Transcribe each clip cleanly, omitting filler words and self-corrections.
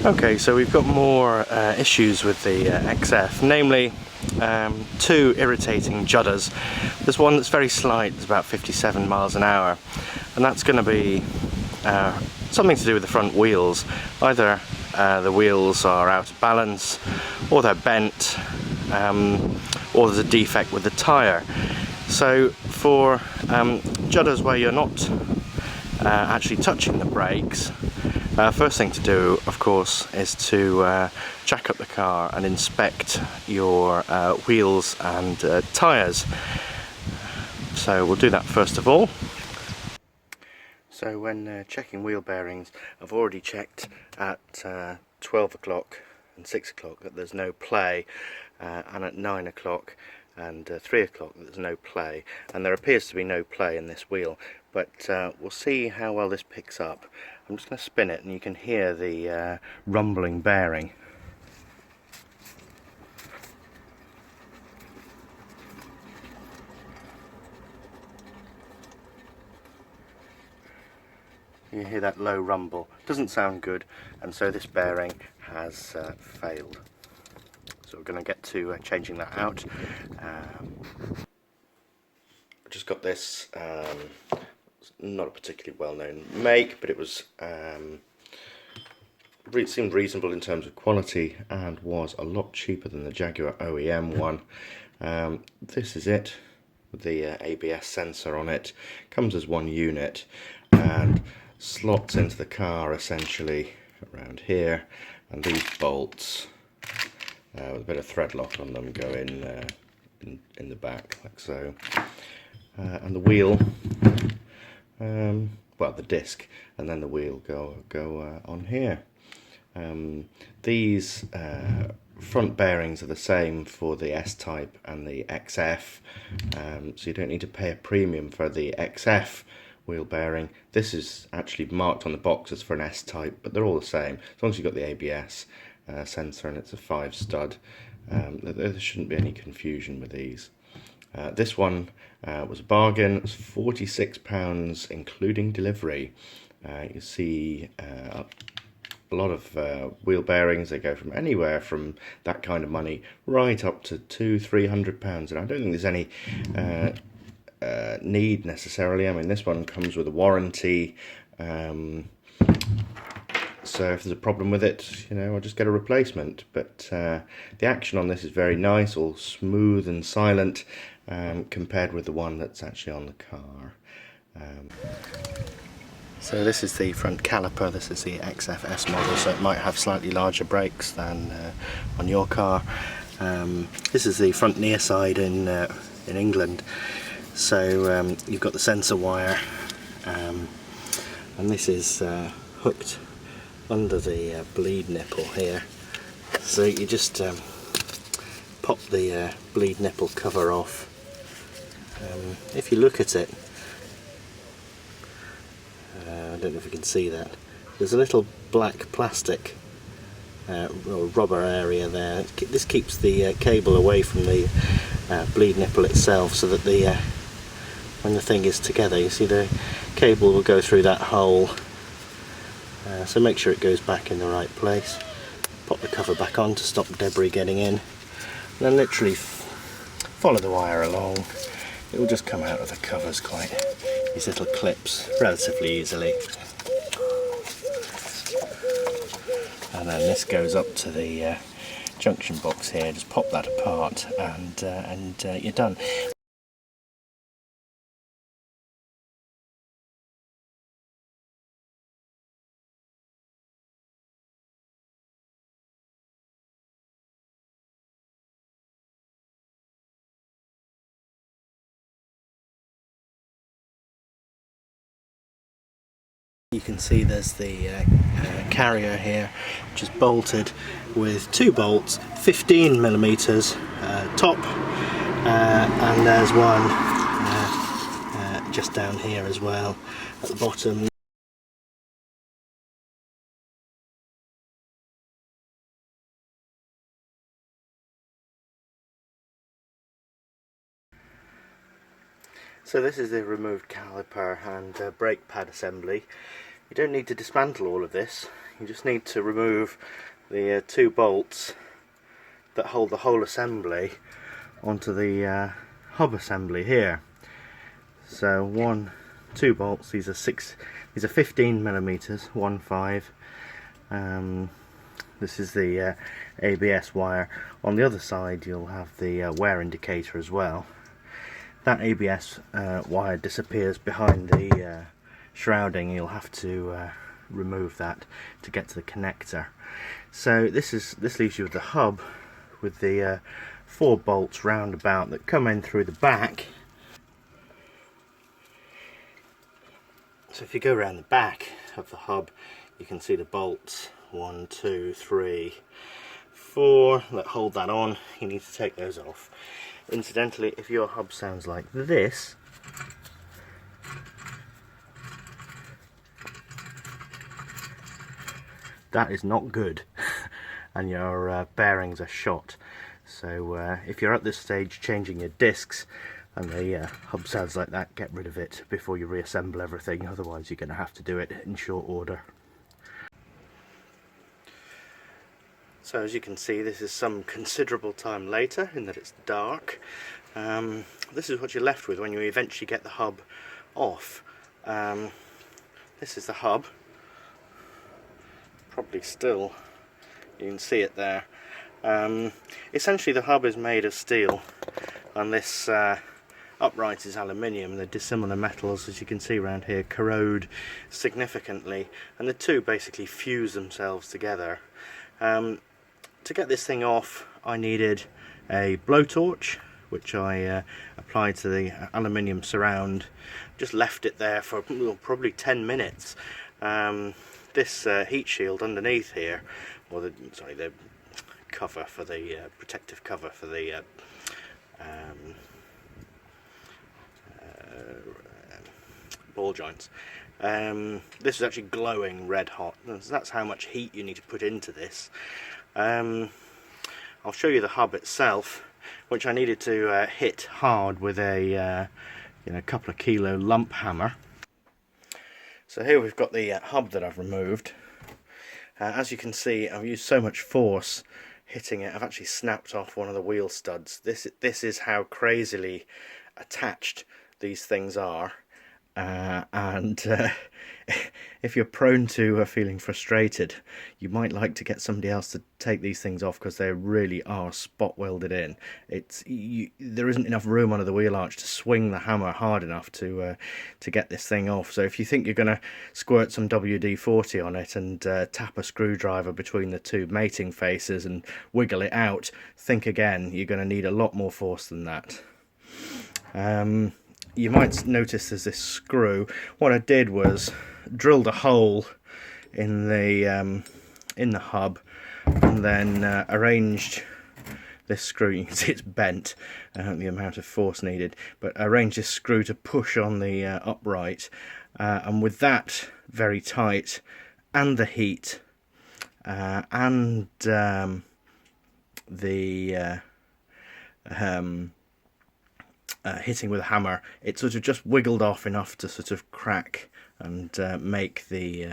Okay, so we've got more issues with the XF, namely two irritating judders. There's one that's very slight, it's about 57 miles an hour, and that's going to be something to do with the front wheels. Either the wheels are out of balance, or they're bent, or there's a defect with the tyre. So for judders where you're not actually touching the brakes, first thing to do, of course, is to jack up the car and inspect your wheels and tyres. So we'll do that first of all. So when checking wheel bearings, I've already checked at 12 o'clock and 6 o'clock that there's no play, and at 9 o'clock and 3 o'clock that there's no play, and there appears to be no play in this wheel, but we'll see how well this picks up. I'm just going to spin it and you can hear the rumbling bearing. You hear that low rumble. Doesn't sound good, and so this bearing has failed. So we're going to get to changing that out. I just got this, not a particularly well-known make, but it was seemed reasonable in terms of quality and was a lot cheaper than the Jaguar OEM one. This is it, with the ABS sensor on it. Comes as one unit and slots into the car essentially around here, and these bolts with a bit of thread lock on them go in the back like so, and the wheel, well, the disc and then the wheel go on here. These front bearings are the same for the S-Type and the XF, so you don't need to pay a premium for the XF wheel bearing. This is actually marked on the box as for an S-Type, but they're all the same as long as you've got the ABS sensor and it's a 5 stud. There shouldn't be any confusion with these. This one was a bargain. It was £46 including delivery. You see a lot of wheel bearings, they go from anywhere from that kind of money right up to £200–300, and I don't think there's any need necessarily. I mean, this one comes with a warranty, so if there's a problem with it, you know, I'll just get a replacement. But the action on this is very nice, all smooth and silent, compared with the one that's actually on the car. So this is the front caliper. This is the XFS model, so it might have slightly larger brakes than on your car. This is the front near side in England. So you've got the sensor wire, and this is hooked under the bleed nipple here. So you just pop the bleed nipple cover off. If you look at it, I don't know if you can see that, there's a little black plastic or rubber area there. This keeps the cable away from the bleed nipple itself, so that the when the thing is together, you see the cable will go through that hole. So make sure it goes back in the right place. Pop the cover back on to stop debris getting in. And then literally follow the wire along. It will just come out of the covers quite, these little clips, relatively easily. And then this goes up to the junction box here. Just pop that apart and you're done. You can see there's the carrier here, which is bolted with 2 bolts, 15mm top, and there's one just down here as well at the bottom. So this is the removed caliper and brake pad assembly. You don't need to dismantle all of this, you just need to remove the two bolts that hold the whole assembly onto the hub assembly here. So two bolts, these are 15 millimeters, 1.5. This is the ABS wire. On the other side you'll have the wear indicator as well. That ABS wire disappears behind the shrouding. You'll have to remove that to get to the connector. So this leaves you with the hub with the 4 bolts round about that come in through the back. So if you go around the back of the hub, you can see the bolts 1, 2, 3, 4 that hold that on. You need to take those off. Incidentally, if your hub sounds like this, that is not good and your bearings are shot. So if you're at this stage changing your discs and the hub sounds like that, get rid of it before you reassemble everything, otherwise you're going to have to do it in short order. So as you can see, this is some considerable time later in that it's dark. This is what you're left with when you eventually get the hub off. This is the hub. Probably still, you can see it there. Essentially the hub is made of steel and this upright is aluminium. The dissimilar metals, as you can see around here, corrode significantly and the two basically fuse themselves together. To get this thing off, I needed a blowtorch, which I applied to the aluminium surround. Just left it there for probably 10 minutes. This heat shield underneath here, or the cover for the protective cover for the ball joints. This is actually glowing red hot. That's how much heat you need to put into this. I'll show you the hub itself, which I needed to hit hard with a couple of kilo lump hammer. So here we've got the hub that I've removed. As you can see, I've used so much force hitting it, I've actually snapped off one of the wheel studs. This is how crazily attached these things are. If you're prone to feeling frustrated, you might like to get somebody else to take these things off, because they really are spot welded in. There isn't enough room under the wheel arch to swing the hammer hard enough to get this thing off. So if you think you're going to squirt some WD-40 on it and tap a screwdriver between the two mating faces and wiggle it out, think again. You're going to need a lot more force than that. You might notice there's this screw. What I did was drilled a hole in the hub and then arranged this screw. You can see it's bent, the amount of force needed, but arranged this screw to push on the upright, and with that very tight and the heat and the hitting with a hammer, it sort of just wiggled off enough to sort of crack and make the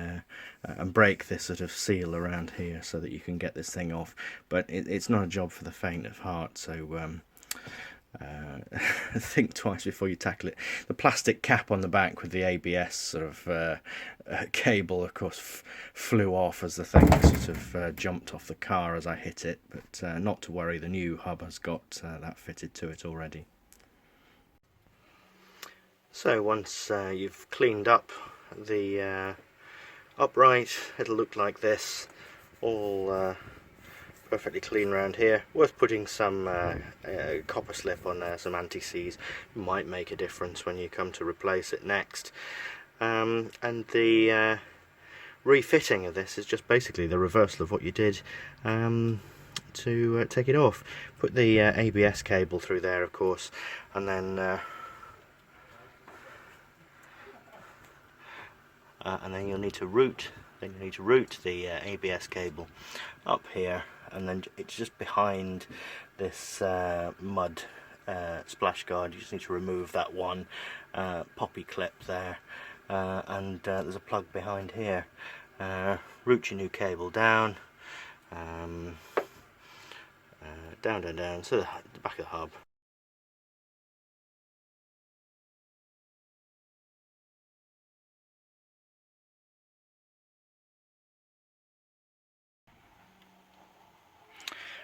and break this sort of seal around here so that you can get this thing off. But it's not a job for the faint of heart, so think twice before you tackle it. The plastic cap on the back with the ABS sort of cable, of course, flew off as the thing sort of jumped off the car as I hit it, but not to worry, the new hub has got that fitted to it already. So once you've cleaned up the upright, it'll look like this, all perfectly clean around here. Worth putting some copper slip on there, some anti-seize, might make a difference when you come to replace it next. And the refitting of this is just basically the reversal of what you did to take it off. Put the ABS cable through there, of course, and then you'll need to route. The ABS cable up here, and then it's just behind this mud splash guard. You just need to remove that one poppy clip there, and there's a plug behind here. Route your new cable down, down to the back of the hub.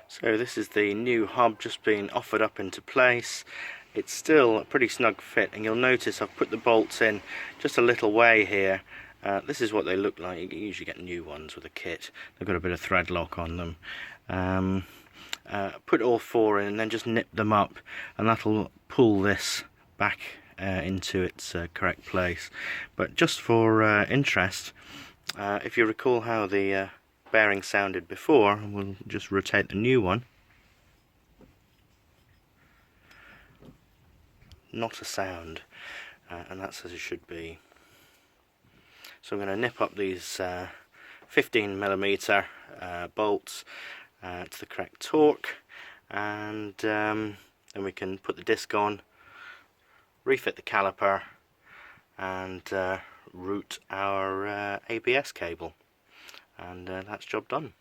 So this is the new hub just being offered up into place. It's still a pretty snug fit, and you'll notice I've put the bolts in just a little way here. This is what they look like. You usually get new ones with a kit. They've got a bit of thread lock on them. Put all four in and then just nip them up, and that'll pull this back into its correct place. But just for interest, if you recall how the bearing sounded before, we'll just rotate the new one. Not a sound, and that's as it should be. So I'm going to nip up these 15mm bolts to the correct torque, and then we can put the disc on, refit the caliper, and route our ABS cable, and that's job done.